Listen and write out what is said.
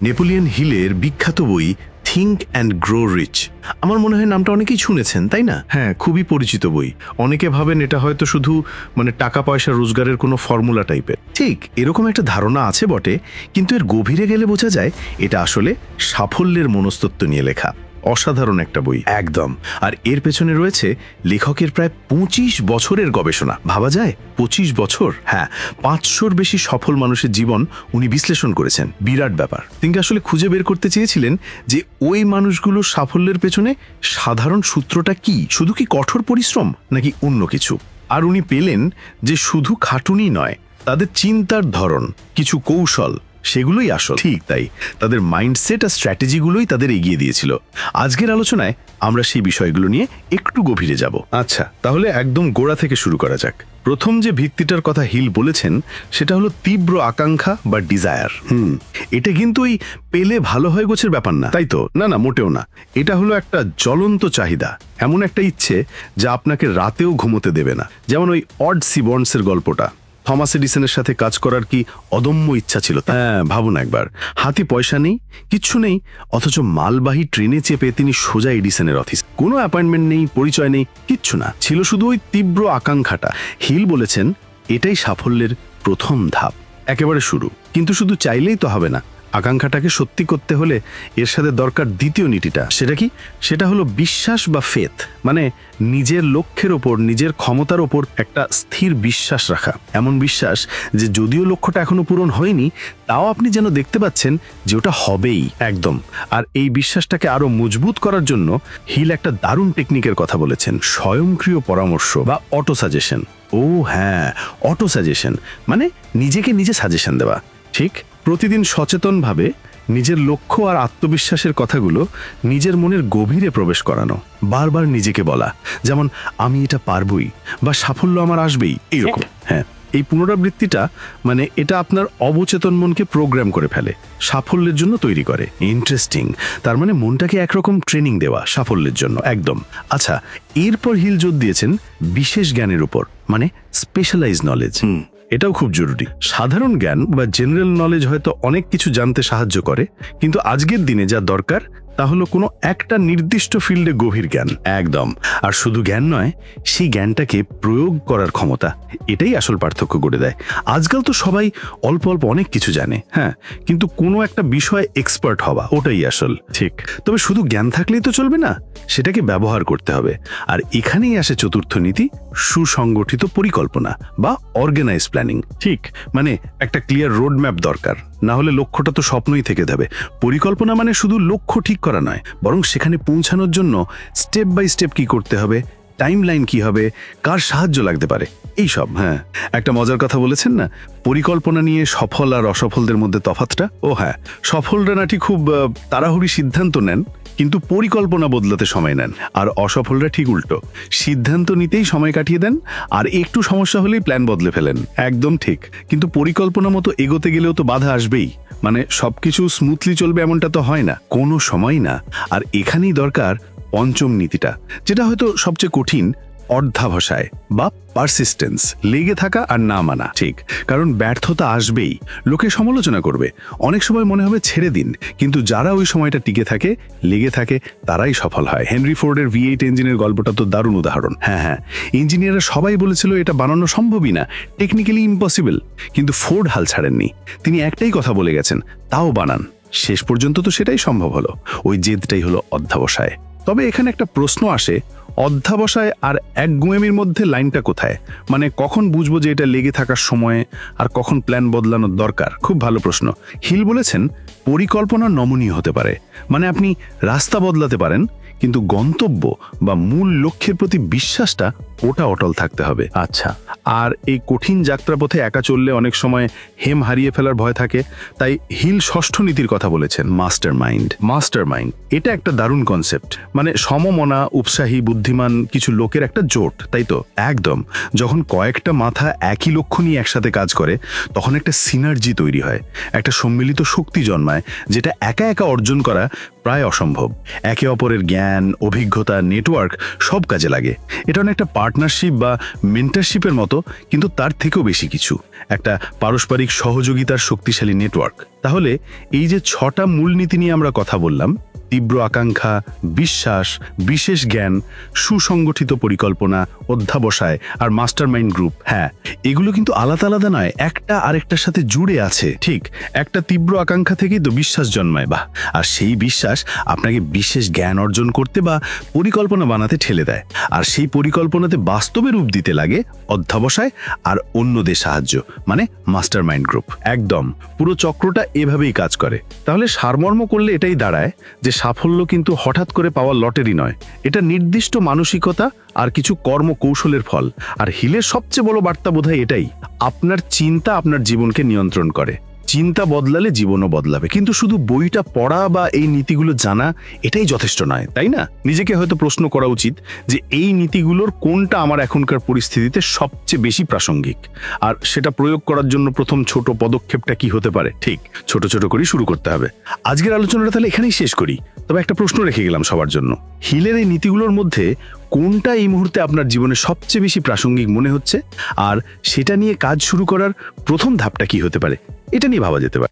Napoleon হিলের বিখ্যাত বই থিঙ্ক অ্যান্ড গ্রো রিচ। আমার মনে হয় নামটা অনেকেই শুনেছেন, তাই না? হ্যাঁ, খুবই পরিচিত বই। অনেকে ভাবেন এটা হয়তো শুধু টাকা পয়সা রোজগারের কোনো ফর্মুলা টাইপের। ঠিক এরকম একটা ধারণা আছে বটে, কিন্তু এর গভীরে গেলে বোঝা যায় এটা আসলে সাফল্যের মনস্তত্ত্ব নিয়ে লেখা। অসাধারণ একটা বই একদম। আর এর পেছনে রয়েছে লেখকের প্রায় 25 বছরের গবেষণা। ভাবা যায় 25 বছর? হ্যাঁ, 500-র বেশি সফল মানুষের জীবন উনি বিশ্লেষণ করেছেন। বিরাট ব্যাপার। তিনি আসলে খুঁজে বের করতে চেয়েছিলেন যে ওই মানুষগুলোর সাফল্যের পেছনে সাধারণ সূত্রটা কি, শুধু কি কঠোর পরিশ্রম নাকি অন্য কিছু। আর উনি পেলেন যে শুধু খাটুনি নয়, তাদের চিন্তার ধরন, কিছু কৌশল, সেগুলোই আসল। ঠিক তাই, তাদের মাইন্ডসেট আর স্ট্র্যাটেজিগুলোই তাদের এগিয়ে দিয়েছিল। আজকের আলোচনায় আমরা সেই বিষয়গুলো নিয়ে একটু গভীরে যাব। আচ্ছা, তাহলে একদম গোড়া থেকে শুরু করা যাক। প্রথম যে ভিত্তিটার কথা হিল বলেছেন সেটা হলো তীব্র আকাঙ্ক্ষা বা ডিজায়ার। এটা কিন্তু ওই পেলে ভালো হয়ে গোছের ব্যাপার না, তাই তো? না না, মোটেও না। এটা হলো একটা জ্বলন্ত চাহিদা, এমন একটা ইচ্ছে যা আপনাকে রাতেও ঘুমোতে দেবে না। যেমন ওই অড সিবর্নসের গল্পটা। থমাস এডিসনের সাথে কাজ করার কি অদম্য ইচ্ছা ছিল। হ্যাঁ, ভাবুন একবার, হাতে পয়সা নেই, কিচ্ছু নেই, অথচ মালবাহী ট্রেনে চেপে তিনি সোজা এডিসনের অফিস। কোনো অ্যাপয়েন্টমেন্ট নেই, পরিচয় নেই, কিচ্ছু না, ছিল শুধু ওই তীব্র আকাঙ্ক্ষাটা। হিল বলেছেন এটাই সাফল্যের প্রথম ধাপ, একেবারে শুরু। কিন্তু শুধু চাইলেই তো হবে না, আকাঙ্ক্ষাটাকে সত্যি করতে হলে এর সাথে দরকার দ্বিতীয় নীতিটা। সেটা কি? সেটা হলো বিশ্বাস বা ফেথ, মানে নিজের লক্ষ্যের ওপর, নিজের ক্ষমতার ওপর একটা স্থির বিশ্বাস রাখা। এমন বিশ্বাস যে যদিও লক্ষ্যটা এখনো পূরণ হয়নি, তাও আপনি যেন দেখতে পাচ্ছেন যে ওটা হবেই। একদম। আর এই বিশ্বাসটাকে আরো মজবুত করার জন্য হিল একটা দারুণ টেকনিকের কথা বলেছেন, স্বয়ংক্রিয় পরামর্শ বা অটো সাজেশন। ও হ্যাঁ, অটো সাজেশন মানে নিজেকে নিজে সাজেশন দেওয়া। ঠিক, প্রতিদিন সচেতনভাবে নিজের লক্ষ্য আর আত্মবিশ্বাসের কথাগুলো নিজের মনের গভীরে প্রবেশ করানো। বারবার নিজেকে বলা, যেমন আমি এটা পারবই বা সাফল্য আমার আসবেই, এইরকম। হ্যাঁ, এই পুনরাবৃত্তিটা এটা আপনার অবচেতন মনকে প্রোগ্রাম করে ফেলে, সাফল্যের জন্য তৈরি করে। ইন্টারেস্টিং। তার মনটাকে একরকম ট্রেনিং দেওয়া সাফল্যের জন্য। একদম। আচ্ছা, এরপর হিল জোর দিয়েছেন বিশেষ জ্ঞানের উপর, স্পেশালাইজ নলেজ। এটাও খুব জরুরি। সাধারণ জ্ঞান বা জেনারেল নলেজ হয়তো অনেক কিছু জানতে সাহায্য করে, কিন্তু আজকের দিনে যা দরকার তা হলো কোনো একটা নির্দিষ্ট ফিল্ডে গভীর জ্ঞান। একদম। আর শুধু জ্ঞান নয়, সেই জ্ঞানটাকে প্রয়োগ করার ক্ষমতা, এটাই আসল পার্থক্য করে দেয়। আজকাল তো সবাই অল্প অল্প অনেক কিছু জানে, হ্যাঁ, কিন্তু কোনো একটা বিষয়ে এক্সপার্ট হওয়া, ওটাই আসল। ঠিক। তবে শুধু জ্ঞান থাকলেই তো চলবে না, সেটাকে ব্যবহার করতে হবে। আর এখানেই আসে চতুর্থ নীতি, সুসংগঠিত পরিকল্পনা বা অর্গানাইজ প্ল্যানিং। ঠিক, একটা ক্লিয়ার রোড ম্যাপ দরকার, না হলে লক্ষ্যটা তো স্বপ্নই থেকে যাবে। পরিকল্পনা শুধু লক্ষ্য ঠিক করা নয়, বরং সেখানে পৌঁছানোর জন্য স্টেপ বাই স্টেপ কি করতে হবে, টাইমলাইন কি হবে, কার সাহায্য লাগতে পারে, এইসব। হ্যাঁ, একটা মজার কথা বলেছেন না, পরিকল্পনা নিয়ে সফল আর অসফলদের মধ্যে তফাৎটা। ও হ্যাঁ, সফলরা নাকি খুব তাড়াহুড়ি সিদ্ধান্ত নেন, কিন্তু পরিকল্পনা বদলাতে সময় নেন। আর অসফলরা ঠিক উল্টো, সিদ্ধান্ত নিতেই সময় কাটিয়ে দেন, আর একটু সমস্যা হলেই প্ল্যান বদলে ফেলেন। একদম ঠিক। কিন্তু পরিকল্পনা মতো এগোতে গেলেও তো বাধা আসবেই। সবকিছু স্মুথলি চলবে এমনটা তো হয় না, কোনো সময় না। আর এখানেই দরকার পঞ্চম নীতিটা, যেটা হয়তো সবচেয়ে কঠিন, অর্ধাবসায় বা পারসিস্টেন্স, লেগে থাকা আর না মানা। ঠিক, কারণ ব্যর্থতা আসবেই, লোকে সমালোচনা করবে, অনেক সময় মনে হবে ছেড়ে দিন, কিন্তু যারা ওই সময়টা টিকে থাকে, লেগে থাকে, তারাই সফল হয়। হেনরি ফোর্ডের V8 ইঞ্জিনের গল্পটা তো দারুণ উদাহরণ। হ্যাঁ হ্যাঁ, ইঞ্জিনিয়াররা সবাই বলেছিল এটা বানানো সম্ভবই না, টেকনিক্যালি ইম্পসিবল, কিন্তু ফোর্ড হাল ছাড়েননি। তিনি একটাই কথা বলে গেছেন, তাও বানান। শেষ পর্যন্ত তো সেটাই সম্ভব হলো। ওই জেদটাই হলো অধ্যাবসায়। তবে এখানে একটা প্রশ্ন আসে, অধ্যাবসায় আর একগুঁয়েমির মধ্যে লাইনটা কোথায়? কখন বুঝবো যে এটা লেগে থাকার সময় আর কখন প্ল্যান বদলানোর দরকার? খুব ভালো প্রশ্ন। হিল বলেছেন পরিকল্পনা নমনীয় হতে পারে, আপনি রাস্তা বদলাতে পারেন, কিন্তু গন্তব্য বা মূল লক্ষ্যের প্রতি বিশ্বাসটা, ওটা অটল থাকতে হবে। আচ্ছা, আর এই কঠিন যাত্রাপথে একা চললে অনেক সময় হেম হারিয়ে ফেলার ভয় থাকে। তাই হিল ষষ্ঠ নীতির কথা বলেছেন, মাস্টার মাইন্ড। মাস্টার মাইন্ড, এটা একটা দারুণ কনসেপ্ট। সমমনা, উৎসাহী, বুদ্ধিমান কিছু লোকের একটা জোট, তাই তো? একদম। যখন কয়েকটা মাথা একই লক্ষ্য নিয়ে একসাথে কাজ করে, তখন একটা সিনার্জি তৈরি হয়, একটা সম্মিলিত শক্তি জন্মায়, যেটা একা একা অর্জন করা প্রায় অসম্ভব। একে অপরের জ্ঞান, অভিজ্ঞতা, নেটওয়ার্ক সব কাজে লাগে। এটা অনেকটা পার্ট পার্টনারশিপ বা মেন্টরশিপের মতো, কিন্তু তার থেকেও বেশি কিছু, একটা পারস্পরিক সহযোগিতার শক্তিশালী নেটওয়ার্ক। তাহলে এই যে 6টা মূলনীতি নিয়ে আমরা কথা বললাম, তীব্র আকাঙ্ক্ষা, বিশ্বাস, বিশেষ জ্ঞান, সুসংগঠিত পরিকল্পনা, অধ্যাবসায় আর মাস্টারমাইন্ড গ্রুপ, হ্যাঁ, এগুলো কিন্তু আলাদা আলাদা নয়, একটা আরেকটার সাথে জুড়ে আছে। ঠিক, একটা তীব্র আকাঙ্ক্ষা থেকেই তো বিশ্বাস জন্মায়, বা আর সেই বিশ্বাস আপনাকে বিশেষ জ্ঞান অর্জন করতে বা পরিকল্পনা বানাতে ঠেলে দেয়, আর সেই পরিকল্পনাতে বাস্তবে রূপ দিতে লাগে অধ্যাবসায় আর অন্যদের সাহায্য, মানে মাস্টারমাইন্ড গ্রুপ। একদম, পুরো চক্রটা এভাবেই কাজ করে। তাহলে সারমর্ম করলে এটাই দাঁড়ায় যে সাফল্য কিন্তু হঠাৎ করে পাওয়া লটারি নয়, এটা নির্দিষ্ট মানসিকতা আর কিছু কর্মকৌশলের ফল। আর হিলের সবচেয়ে বড় বার্তা বোধহয় এটাই, আপনার চিন্তা আপনার জীবনকে নিয়ন্ত্রণ করে। চিন্তা বদলালে জীবনও বদলাবে। কিন্তু শুধু বইটা পড়া বা এই নীতিগুলো জানা এটাই যথেষ্ট নয়, তাই না? নিজেকে হয়তো প্রশ্ন করা উচিত যে এই নীতিগুলোর কোনটা আমার এখনকার পরিস্থিতিতে সবচেয়ে বেশি প্রাসঙ্গিক, আর সেটা প্রয়োগ করার জন্য প্রথম ছোট পদক্ষেপটা কি হতে পারে। ঠিক, ছোট ছোট করে শুরু করতে হবে। আজকের আলোচনাটা তাহলে এখানেই শেষ করি। তবে একটা প্রশ্ন রেখে গেলাম সবার জন্য, হিলের এই নীতিগুলোর মধ্যে কোনটা এই মুহূর্তে আপনার জীবনে সবচেয়ে বেশি প্রাসঙ্গিক মনে হচ্ছে, আর সেটা নিয়ে কাজ শুরু করার প্রথম ধাপটা কি হতে পারে, এটা নিয়ে ভাবা যেতে পারে।